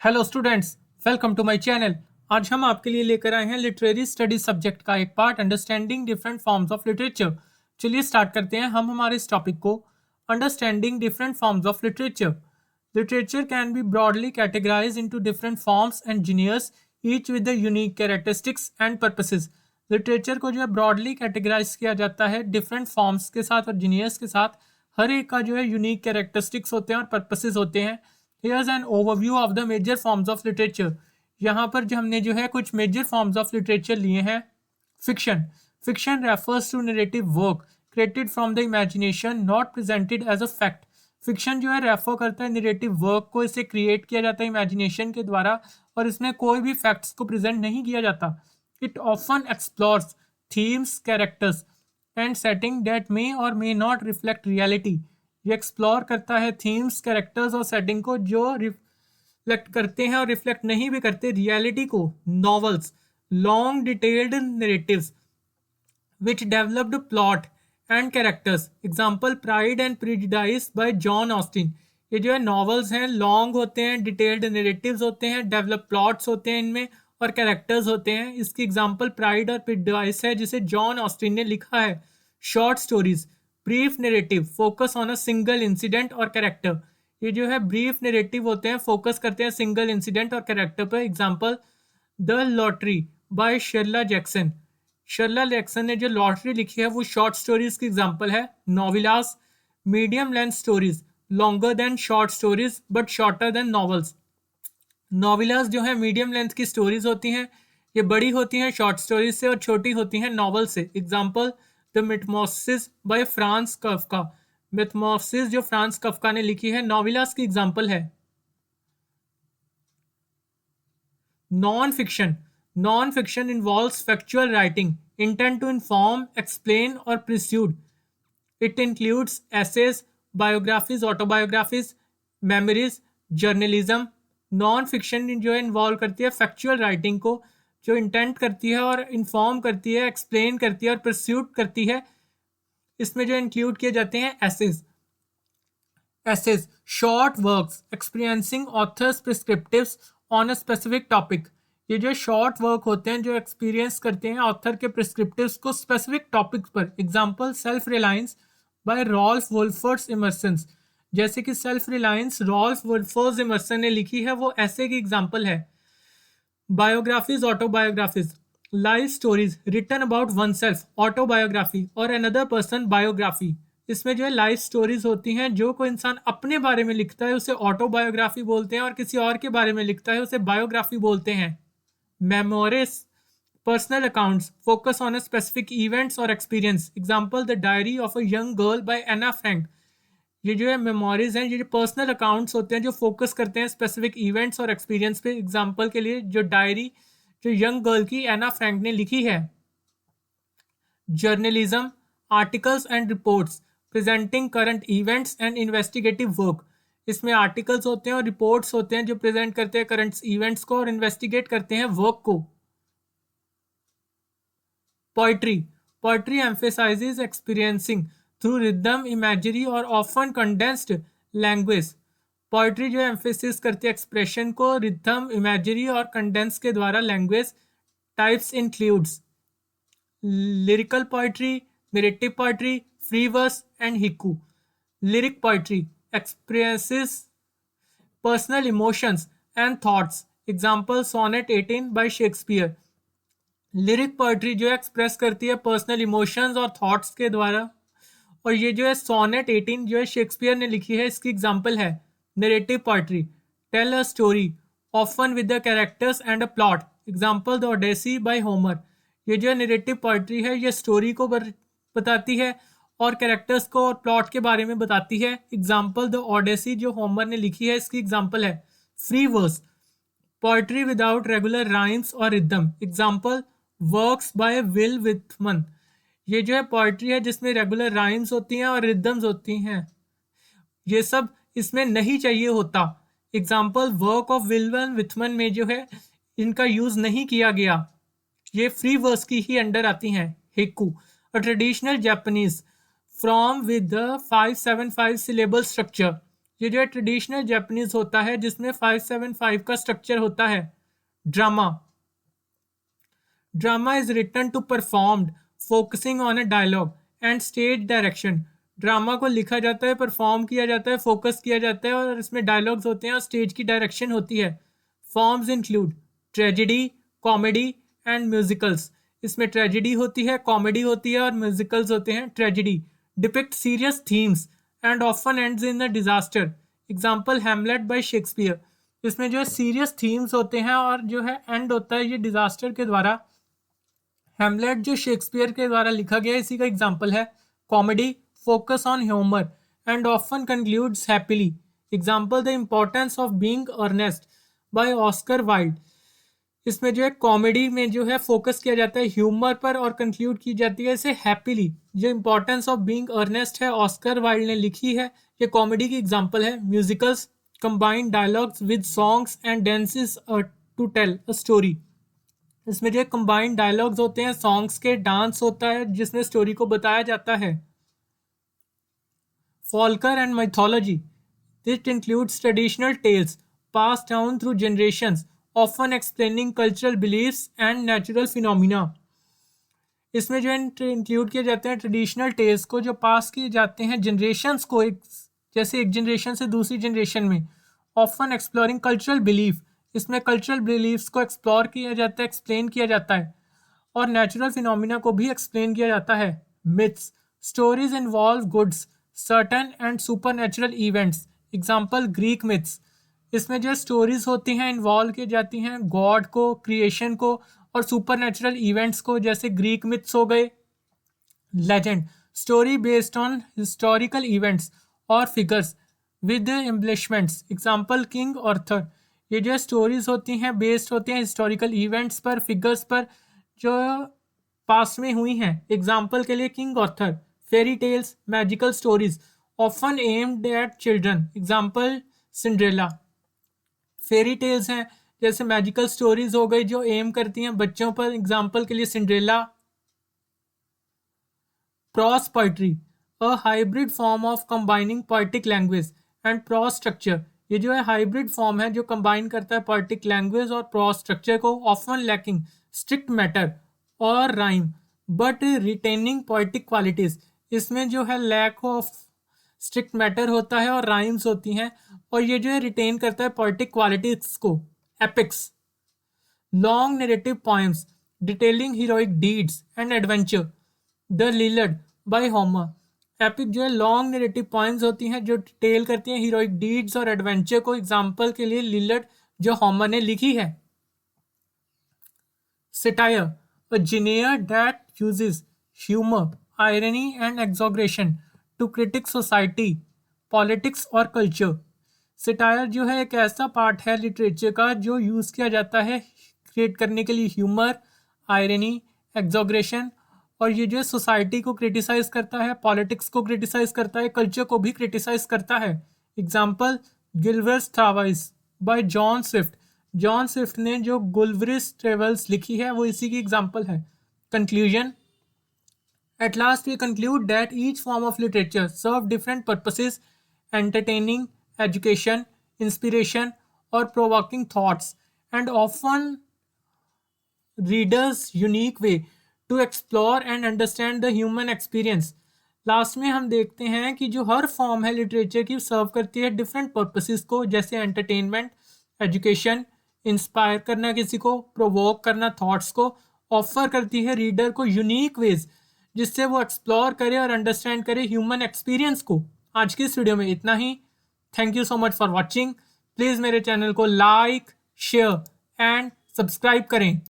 Hello students, welcome to my channel. आज हम आपके लिए लेकर आए हैं लिटरेरी स्टडीज सब्जेक्ट का एक part understanding different forms of literature. चलिए स्टार्ट करते हैं हम हमारे इस टॉपिक को। Understanding different forms of literature. Literature can be broadly categorised into different forms and genres, each with the unique characteristics and purposes. Literature को जो है ब्रॉडली कैटेगराइज किया जाता है डिफरेंट फॉर्म्स के साथ और जीनियर्स के साथ। हर एक का जो है यूनिक कैरेक्टरिस्टिक्स होते हैं और पर्पसेस होते हैं। Here's an overview of the major forms of literature. यहाँ पर जो हमने जो है कुछ major forms of literature लिए हैं। Fiction. Fiction refers to narrative work created from the imagination, not presented as a fact. Fiction जो है रेफर करता है narrative work को, इसे create किया जाता है imagination के द्वारा और इसमें कोई भी facts को present नहीं किया जाता। It often explores themes, characters and setting that may or may not reflect reality. ये एक्सप्लोर करता है थीम्स, कैरेक्टर्स और सेटिंग को जो रिफ्लेक्ट करते हैं और रिफ्लेक्ट नहीं भी करते रियलिटी को। Novels, long detailed narratives which developed plot and characters. Example pride and prejudice bye John Austin. ये जो है नॉवेल्स हैं, लॉन्ग होते हैं, डिटेल्ड नरेटिव्स होते हैं, डेवलप प्लॉट्स होते हैं इनमें और कैरेक्टर्स होते हैं। इसकी एग्जाम्पल प्राइड और प्रेजुडिस है जिसे जॉन ऑस्टिन ने लिखा है। Short stories, brief narrative focus on a single incident और कैरेक्टर। ये जो है ब्रीफ नरेटिव होते हैं, फोकस करते हैं सिंगल इंसिडेंट और कैरेक्टर पर। Example the lottery by Shirley Jackson. Shirley Jackson ने जो लॉटरी लिखी है वो शॉर्ट स्टोरीज की एग्जांपल है। Novellas, medium length stories, longer than short stories but shorter than novels. Novellas जो है मीडियम लेंथ की स्टोरीज होती हैं, ये बड़ी होती हैं शॉर्ट स्टोरीज से और छोटी होती हैं नॉवल से। Example the Metamorphosis by Franz Kafka. Metamorphosis जो फ्रांस कफ्का ने लिखी है नॉवेलास की एग्जांपल है। Non fiction. Non fiction involves factual writing intent to inform, explain और persuade. It includes essays, biographies, autobiographies, memories, journalism. Non fiction जो है involve करती है फैक्चुअल राइटिंग को, जो इंटेंट करती है और इन्फॉर्म करती है, एक्सप्लेन करती है और परस्यूट करती है। इसमें जो इंक्लूड किए जाते हैं essays. Essays short works experiencing authors prescriptives on a specific topic. ये जो शॉर्ट वर्क होते हैं जो एक्सपीरियंस करते हैं ऑथर के प्रिस्क्रिप्टिव्स को स्पेसिफिक टॉपिक पर। Example Self Reliance by Ralph वुल्फर्स इमर्सन। जैसे कि सेल्फ रिलायंस रॉल्फ वुल्फर्स इमर्सन ने लिखी है, वो ऐसे की एग्जांपल है। Biographies, autobiographies, life stories written about oneself, autobiography और अनदर पर्सन बायोग्राफी। इसमें जो है लाइफ स्टोरीज होती हैं, जो कोई इंसान अपने बारे में लिखता है उसे ऑटोबायोग्राफी बोलते हैं और किसी और के बारे में लिखता है उसे बायोग्राफी बोलते हैं। Memories, personal accounts focus on a specific events और experience. Example the Diary of a Young Girl by Anne Frank. ये जो है मेमोरीज हैं, ये जो पर्सनल अकाउंट्स होते हैं जो फोकस करते हैं स्पेसिफिक इवेंट्स और एक्सपीरियंस पे। एग्जांपल के लिए जो डायरी जो यंग गर्ल की एना फ्रैंक ने लिखी है। Journalism, articles and reports presenting current events and investigative work. इसमें आर्टिकल्स होते हैं और रिपोर्ट्स होते हैं जो प्रेजेंट करते हैं करंट इवेंट्स को और इन्वेस्टिगेट करते हैं वर्क को। Poetry, poetry emphasizes experiencing through rhythm, imagery और often condensed language। पोइट्री जो एम्फेसिस करती है एक्सप्रेशन को रिथम, इमेजरी और कंडेंस के द्वारा language. Types includes lyrical poetry, narrative poetry, free verse and haiku. Lyric poetry expresses personal emotions and thoughts. Example sonnet 18 by Shakespeare. Lyric poetry जो है express करती है पर्सनल इमोशंस और thoughts के द्वारा और ये जो है सोनेट 18 जो है शेक्सपियर ने लिखी है, इसकी एग्जांपल है। Narrative poetry tell a story often with the characters and a plot. Example the Odyssey by Homer. ये जो है नरेटिव पोइट्री है, ये स्टोरी को बताती है और कैरेक्टर्स को और प्लॉट के बारे में बताती है। एग्जांपल द ओडेसी जो होमर ने लिखी है, इसकी एग्जांपल है। Free verse poetry without regular rhymes और rhythm. Example works by Walt Whitman. ये जो है पोइट्री है जिसमें रेगुलर राइम्स होती हैं और रिदम्स होती हैं, ये सब इसमें नहीं चाहिए होता। एग्जाम्पल वर्क ऑफ विल्वन विथमन में जो है इनका यूज नहीं किया गया, ये फ्री वर्स की ही अंडर आती हैं। Haiku a traditional Japanese form with the 575 syllable structure. ये जो है ट्रेडिशनल जापानीज होता है जिसमें 575 का स्ट्रक्चर होता है। Drama drama is written to performed focusing on a dialogue and stage direction. Drama को लिखा जाता है, परफॉर्म किया जाता है, फोकस किया जाता है और इसमें डायलॉग्स होते हैं और स्टेज की डायरेक्शन होती है। Forms include tragedy, comedy and musicals. इसमें ट्रेजेडी होती है, कॉमेडी होती है और म्यूजिकल्स होते हैं। Tragedy depict serious themes and often ends in a disaster. Example Hamlet bye Shakespeare. इसमें जो है सीरियस थीम्स होते हैं और जो है एंड होता है ये डिजास्टर के द्वारा। हैमलेट जो शेक्सपियर के द्वारा लिखा गया इसी का एग्जाम्पल है। Comedy focus on humour and often concludes happily. Example the Importance of Being Earnest by Oscar Wilde. इसमें जो है कॉमेडी में जो है फोकस किया जाता है ह्यूमर पर और कंक्लूड की जाती है इसे हैप्पीली। जो इंपॉर्टेंस ऑफ बीइंग अर्नेस्ट है ऑस्कर वाइल्ड ने लिखी है, ये कॉमेडी की एग्जाम्पल है। Musicals combine dialogues with songs and dances to tell a story. इसमें जो है कंबाइंड डायलॉग्स होते हैं, सॉन्ग्स के, डांस होता है जिसमें स्टोरी को बताया जाता है। Folklore and mythology this includes traditional tales pass down through generations often explaining cultural beliefs and natural phenomena. इसमें जो है इंक्लूड किए जाते हैं ट्रेडिशनल टेल्स को जो पास किए जाते हैं जनरेशंस को, जैसे एक जनरेशन से दूसरी जनरेशन में। ऑफन एक्सप्लोरिंग कल्चरल बिलीफ, इसमें कल्चरल बिलीफ्स को एक्सप्लोर किया जाता है, एक्सप्लेन किया जाता है। और नेचुरल फिनोमिना को भी एक्सप्लेन किया जाता है। Myths stories involve goods certain and super natural events. Example Greek myths. इसमें जो स्टोरीज होती हैं इन्वॉल्व की जाती हैं गॉड को, क्रिएशन को और सुपर नेचुरल इवेंट्स को, जैसे ग्रीक मिथ्स हो गए। Legend story based on historical events और figures with embellishments. Example King Arthur. ये जो स्टोरीज होती हैं बेस्ड होती हैं हिस्टोरिकल इवेंट्स पर, फिगर्स पर जो पास्ट में हुई हैं। एग्जाम्पल के लिए King Arthur. Fairy tales magical stories often aimed at children. Example Cinderella. Fairy tales हैं जैसे मैजिकल स्टोरीज हो गई जो एम करती हैं बच्चों पर। एग्जाम्पल के लिए Cinderella. Pros poetry a hybrid form of combining poetic language and pros structure. ये जो है हाइब्रिड फॉर्म है जो कंबाइन करता है पोएटिक लैंग्वेज और प्रोस स्ट्रक्चर को। ऑफन लैकिंग स्ट्रिक्ट मैटर और rhyme but retaining poetic qualities. इसमें जो है लैक ऑफ स्ट्रिक्ट मैटर होता है और राइम्स होती हैं और ये जो है रिटेन करता है पोएटिक क्वालिटीज को। Epics long narrative poems detailing heroic deeds and adventure. The Iliad by Homer. Epic जो है लॉन्ग नैरेटिव पोएम्स होती हैं जो डिटेल करती हैं हीरोइक डीड्स और एडवेंचर को। एग्जाम्पल के लिए लिलड जो होमर ने लिखी है। Satire, a genre that uses humor, irony, and exaggeration to critique society, politics और culture. Satire जो है एक ऐसा पार्ट है लिटरेचर का जो यूज़ किया जाता है क्रिएट करने के लिए ह्यूमर, आयरनी, एग्जॉग्रेशन और ये जो है सोसाइटी को क्रिटिसाइज करता है, पॉलिटिक्स को क्रिटिसाइज करता है, कल्चर को भी क्रिटिसाइज करता है। Example Gulliver's Travels by John Swift. John Swift ने जो गुलवरिस ट्रेवल्स लिखी है वो इसी की एग्जाम्पल है। Conclusion at last we conclude that each form of literature serve different purposes entertaining, education, inspiration और provoking thoughts and often readers unique way to explore and understand the human experience. Last में हम देखते हैं कि जो हर form है literature की सर्व करती है डिफरेंट पर्पसेस को, जैसे एंटरटेनमेंट, एजुकेशन, इंस्पायर करना किसी को, प्रोवोक करना थॉट्स को, ऑफर करती है रीडर को यूनिक वेज जिससे वो एक्सप्लोर करे और अंडरस्टैंड करे ह्यूमन एक्सपीरियंस को। आज की इस वीडियो में इतना ही। Thank you so much for watching. Please मेरे चैनल को लाइक, शेयर एंड सब्सक्राइब करें।